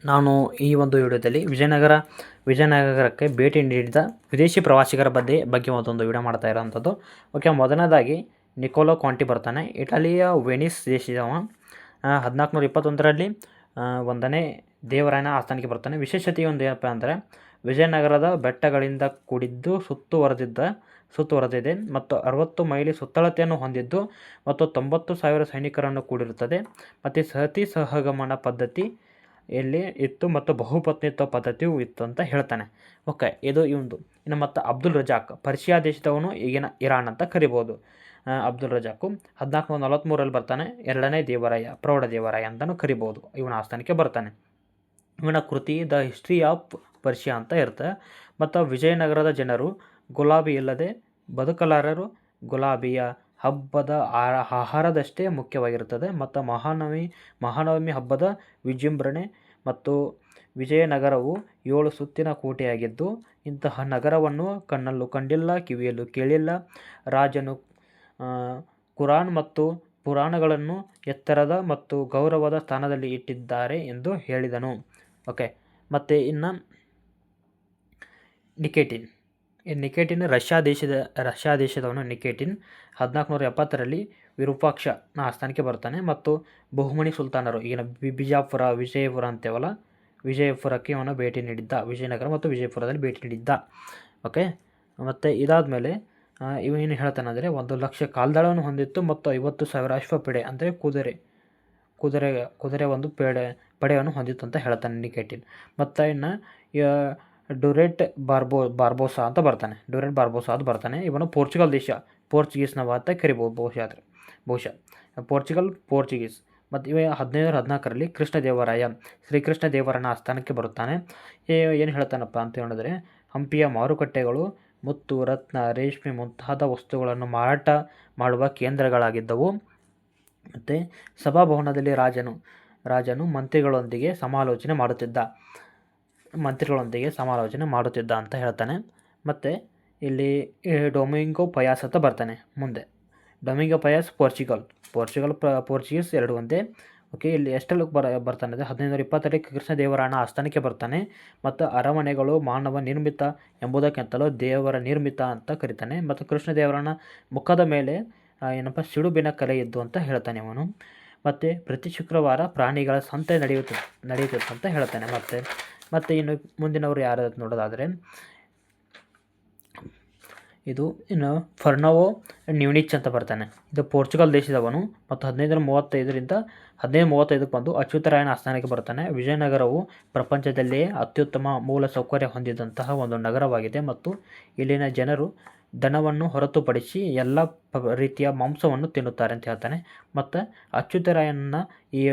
ನಾನು ಈ ಒಂದು ವಿಡಿಯೋದಲ್ಲಿ ವಿಜಯನಗರಕ್ಕೆ ಭೇಟಿ ನೀಡಿದ ವಿದೇಶಿ ಪ್ರವಾಸಿಗರ ಬಗ್ಗೆ ಮತ್ತೊಂದು ವಿಡಿಯೋ ಮಾಡ್ತಾ ಇರೋವಂಥದ್ದು. ಓಕೆ, ಮೊದಲನೇದಾಗಿ ನಿಕೋಲೋ ಕಾಂಟಿ ಬರ್ತಾನೆ. ಇಟಲಿಯ ವೆನಿಸ್ ದೇಶದವ. 1421ರಲ್ಲಿ 1ನೇ ದೇವರಾಯನ ಆಸ್ಥಾನಕ್ಕೆ ಬರ್ತಾನೆ. ವಿಶೇಷತೆ ಒಂದು ಏನಪ್ಪ ಅಂದರೆ, ವಿಜಯನಗರದ ಬೆಟ್ಟಗಳಿಂದ ಕೂಡಿದ್ದು ಸುತ್ತುವರೆದಿದೆ ಮತ್ತು 60 ಮೈಲಿ ಸುತ್ತಳತೆಯನ್ನು ಹೊಂದಿದ್ದು ಮತ್ತು 90,000 ಸೈನಿಕರನ್ನು ಕೂಡಿರುತ್ತದೆ. ಮತ್ತು ಸತಿ ಸಹಗಮನ ಪದ್ಧತಿ ಇಲ್ಲಿ ಇತ್ತು ಮತ್ತು ಬಹುಪತ್ನಿತ್ವ ಪದ್ಧತಿಯೂ ಇತ್ತು ಅಂತ ಹೇಳ್ತಾನೆ. ಓಕೆ, ಇದು ಇವಂದು. ಇನ್ನು ಮತ್ತು ಅಬ್ದುಲ್ ರಜಾಕ್, ಪರ್ಷಿಯಾ ದೇಶದವನು, ಈಗಿನ ಇರಾನ್ ಅಂತ ಕರಿಬೋದು. ಅಬ್ದುಲ್ ರಜಾಕು 1443ರಲ್ಲಿ ಬರ್ತಾನೆ. 2ನೇ ದೇವರಾಯ, ಪ್ರೌಢ ದೇವರಾಯ ಅಂತಲೂ ಕರಿಬೋದು. ಇವನ ಆಸ್ಥಾನಕ್ಕೆ ಬರ್ತಾನೆ. ಇವನ ಕೃತಿ ದ ಹಿಸ್ಟ್ರಿ ಆಫ್ ಪರ್ಷಿಯಾ ಅಂತ ಇರುತ್ತೆ. ಮತ್ತು ವಿಜಯನಗರದ ಜನರು ಗುಲಾಬಿ ಇಲ್ಲದೆ ಬದುಕಲಾರರು. ಗುಲಾಬಿಯ ಹಬ್ಬದ ಆಹಾರದಷ್ಟೇ ಮುಖ್ಯವಾಗಿರುತ್ತದೆ. ಮತ್ತು ಮಹಾನವಮಿ ಹಬ್ಬದ ವಿಜೃಂಭಣೆ. ಮತ್ತು ವಿಜಯನಗರವು 7 ಸುತ್ತಿನ ಕೋಟೆಯಾಗಿದ್ದು, ಇಂತಹ ನಗರವನ್ನು ಕಣ್ಣಲ್ಲೂ ಕಂಡಿಲ್ಲ, ಕಿವಿಯಲ್ಲೂ ಕೇಳಿಲ್ಲ. ರಾಜನು ಕುರಾನ್ ಮತ್ತು ಪುರಾಣಗಳನ್ನು ಎತ್ತರದ ಮತ್ತು ಗೌರವದ ಸ್ಥಾನದಲ್ಲಿ ಇಟ್ಟಿದ್ದಾರೆ ಎಂದು ಹೇಳಿದನು. ಓಕೆ, ಮತ್ತು ಇನ್ನು ನಿಕೇಟಿನ್ ರಷ್ಯಾ ದೇಶದವನು. ನಿಕೇಟಿನ್ 1470ರಲ್ಲಿ ವಿರೂಪಾಕ್ಷನ ಆಸ್ಥಾನಕ್ಕೆ ಬರ್ತಾನೆ. ಮತ್ತು ಬಹುಮನಿ ಸುಲ್ತಾನರು, ಈಗಿನ ವಿಜಯಪುರ ಅಂತೇವಲ್ಲ, ವಿಜಯಪುರಕ್ಕೆ ಇವನು ಭೇಟಿ ನೀಡಿದ್ದ. ವಿಜಯನಗರ ಮತ್ತು ವಿಜಯಪುರದಲ್ಲಿ ಭೇಟಿ ನೀಡಿದ್ದ. ಓಕೆ, ಮತ್ತು ಇದಾದಮೇಲೆ ಇವನೇನು ಹೇಳ್ತಾನೆ ಅಂದರೆ, 1,00,000 ಕಾಲ್ದಳವನ್ನು ಹೊಂದಿತ್ತು ಮತ್ತು 50,000 ಅಶ್ವಪಡೆ ಅಂದರೆ ಕುದುರೆ ಒಂದು ಪಡೆಯನ್ನು ಹೊಂದಿತ್ತು ಅಂತ ಹೇಳ್ತಾನೆ ನಿಕೇಟಿನ್. ಮತ್ತು ಇನ್ನು ಡುರೆಟ್ ಬಾರ್ಬೋಸಾ ಅಂತ ಬರ್ತಾನೆ. ಇವನು ಪೋರ್ಚುಗೀಸ್ನವ ಅಂತ ಕರಿಬೋದು ಬಹುಶಃ ಪೋರ್ಚುಗೀಸ್. ಮತ್ತು ಇವ 1514ರಲ್ಲಿ ಶ್ರೀಕೃಷ್ಣ ದೇವರನ ಆಸ್ಥಾನಕ್ಕೆ ಬರುತ್ತಾನೆ. ಏನು ಹೇಳ್ತಾನಪ್ಪ ಅಂತ ಹೇಳಿದ್ರೆ, ಹಂಪಿಯ ಮಾರುಕಟ್ಟೆಗಳು ಮುತ್ತು, ರತ್ನ, ರೇಷ್ಮೆ ಮುಂತಾದ ವಸ್ತುಗಳನ್ನು ಮಾರಾಟ ಮಾಡುವ ಕೇಂದ್ರಗಳಾಗಿದ್ದವು. ಮತ್ತು ಸಭಾಭವನದಲ್ಲಿ ರಾಜನು ಮಂತ್ರಿಗಳೊಂದಿಗೆ ಸಮಾಲೋಚನೆ ಮಾಡುತ್ತಿದ್ದ ಅಂತ ಹೇಳ್ತಾನೆ. ಮತ್ತು ಇಲ್ಲಿ ಡೊಮಿಂಗೋ ಪಯಾಸ್ ಅಂತ ಬರ್ತಾನೆ ಮುಂದೆ. ಡೊಮಿಂಗೋ ಪಯಾಸ್ ಪೋರ್ಚುಗೀಸ್ ಎರಡು ಒಂದೇ. ಓಕೆ, ಇಲ್ಲಿ ಎಷ್ಟೆಲ್ಲ ಬರ್ತಾನೆ ಅಂದರೆ, 1520ರಲ್ಲಿ ಕೃಷ್ಣದೇವರಾಯನ ಆಸ್ಥಾನಕ್ಕೆ ಬರ್ತಾನೆ. ಮತ್ತು ಅರಮನೆಗಳು ಮಾನವ ನಿರ್ಮಿತ ಎಂಬುದಕ್ಕಿಂತಲೂ ದೇವರ ನಿರ್ಮಿತ ಅಂತ ಕರೀತಾನೆ. ಮತ್ತು ಕೃಷ್ಣದೇವರಾಯನ ಮುಖದ ಮೇಲೆ ಸಿಡುಬಿನ ಕಲೆ ಇದ್ದು ಅಂತ ಹೇಳ್ತಾನೆ ಅವನು. ಮತ್ತು ಪ್ರತಿ ಶುಕ್ರವಾರ ಪ್ರಾಣಿಗಳ ಸಂತೆ ನಡೆಯುತ್ತಿತ್ತು ಅಂತ ಹೇಳ್ತಾನೆ. ಮತ್ತು ಇನ್ನು ಮುಂದಿನವರು ಯಾರು ನೋಡೋದಾದರೆ, ಇನ್ನು ಫರ್ನಾವೋ ನ್ಯೂನಿಚ್ ಅಂತ ಬರ್ತಾನೆ. ಇದು ಪೋರ್ಚುಗಲ್ ದೇಶದವನು. ಮತ್ತು 1535ಕ್ಕೆ ಬಂದು ಅಚ್ಯುತರಾಯನ ಆಸ್ಥಾನಕ್ಕೆ ಬರ್ತಾನೆ. ವಿಜಯನಗರವು ಪ್ರಪಂಚದಲ್ಲಿಯೇ ಅತ್ಯುತ್ತಮ ಮೂಲ ಸೌಕರ್ಯ ಹೊಂದಿದಂತಹ ಒಂದು ನಗರವಾಗಿದೆ. ಮತ್ತು ಇಲ್ಲಿನ ಜನರು ದನವನ್ನು ಹೊರತುಪಡಿಸಿ ಎಲ್ಲ ರೀತಿಯ ಮಾಂಸವನ್ನು ತಿನ್ನುತ್ತಾರೆ ಅಂತ ಹೇಳ್ತಾನೆ. ಮತ್ತು ಅಚ್ಯುತರಾಯನ ಈ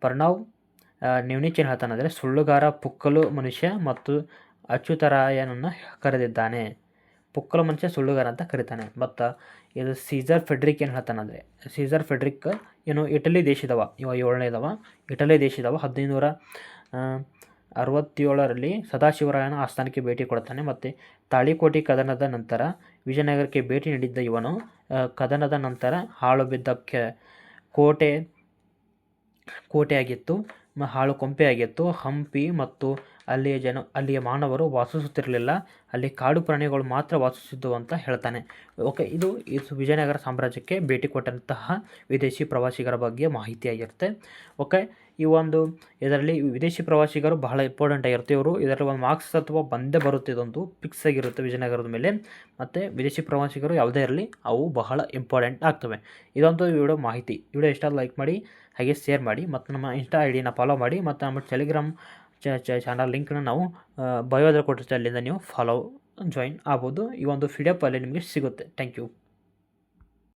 ಫರ್ನಾವ್ ನ್ಯೂನಿಚ್ ಏನು ಹೇಳ್ತಾನೆ ಅಂದರೆ, ಸುಳ್ಳುಗಾರ, ಪುಕ್ಕಲು ಮನುಷ್ಯ ಮತ್ತು ಅಚ್ಯುತರಾಯನನ್ನು ಕರೆದಿದ್ದಾನೆ. ಪುಕ್ಕಲು ಮನುಷ್ಯ, ಸುಳ್ಳುಗಾರ ಅಂತ ಕರೀತಾನೆ. ಮತ್ತು ಇದು ಸೀಸರ್ ಫೆಡ್ರಿಕ್ ಏನು ಹೇಳ್ತಾನೆ ಅಂದರೆ, ಸೀಸರ್ ಫೆಡ್ರಿಕ್ ಏನು ಇಟಲಿ ದೇಶದವ, ಇವ 7ನೇದವ. ಇಟಲಿ ದೇಶದವ. 1567ರಲ್ಲಿ ಸದಾಶಿವರಾಯನ ಆಸ್ಥಾನಕ್ಕೆ ಭೇಟಿ ಕೊಡ್ತಾನೆ. ಮತ್ತು ತಾಳಿಕೋಟೆ ಕದನದ ನಂತರ ವಿಜಯನಗರಕ್ಕೆ ಭೇಟಿ ನೀಡಿದ್ದ ಇವನು, ಕದನದ ನಂತರ ಹಾಳು ಬಿದ್ದ ಕೋಟೆಯಾಗಿತ್ತು, ಹಾಳು ಕೊಂಪೆಯಾಗಿತ್ತು. ಹಂಪಿ ಮತ್ತು ಅಲ್ಲಿಯ ಮಾನವರು ವಾಸಿಸುತ್ತಿರಲಿಲ್ಲ, ಅಲ್ಲಿ ಕಾಡು ಪ್ರಾಣಿಗಳು ಮಾತ್ರ ವಾಸಿಸಿದ್ದವು ಅಂತ ಹೇಳ್ತಾನೆ. ಓಕೆ, ಇದು ವಿಜಯನಗರ ಸಾಮ್ರಾಜ್ಯಕ್ಕೆ ಭೇಟಿ ಕೊಟ್ಟಂತಹ ವಿದೇಶಿ ಪ್ರವಾಸಿಗರ ಬಗ್ಗೆ ಮಾಹಿತಿಯಾಗಿರುತ್ತೆ. ಓಕೆ, ಇದರಲ್ಲಿ ವಿದೇಶಿ ಪ್ರವಾಸಿಗರು ಬಹಳ ಇಂಪಾರ್ಟೆಂಟ್ ಆಗಿರುತ್ತೆ. ಇದರಲ್ಲಿ ಒಂದು ಮಾರ್ಕ್ಸ್ ಅಥವಾ ಬಂದೇ ಬರುತ್ತೆ, ಇದೊಂದು ಫಿಕ್ಸ್ ಆಗಿರುತ್ತೆ ವಿಜಯನಗರದ ಮೇಲೆ. ಮತ್ತು ವಿದೇಶಿ ಪ್ರವಾಸಿಗರು ಯಾವುದೇ ಇರಲಿ, ಅವು ಬಹಳ ಇಂಪಾರ್ಟೆಂಟ್ ಆಗ್ತವೆ. ಇದೊಂದು ವಿಡಿಯೋ ಮಾಹಿತಿ. ವಿಡಿಯೋ ಇಷ್ಟ ಲೈಕ್ ಮಾಡಿ, ಹಾಗೆ ಶೇರ್ ಮಾಡಿ. ಮತ್ತು ನಮ್ಮ ಇನ್ಸ್ಟಾ ಐಡಿನ ಫಾಲೋ ಮಾಡಿ. ಮತ್ತು ನಮ್ಮ ಟೆಲಿಗ್ರಾಮ್ ಚಾನಲ್ ಲಿಂಕ್ನ ನಾವು ಬಯೋದಲ್ಲಿ ಕೊಟ್ಟಿರ್ತೀವಿ, ಅಲ್ಲಿಂದ ನೀವು ಜಾಯಿನ್ ಆಗ್ಬೋದು. ಈ ಒಂದು PDF ಅಲ್ಲಿ ನಿಮಗೆ ಸಿಗುತ್ತೆ. Thank you.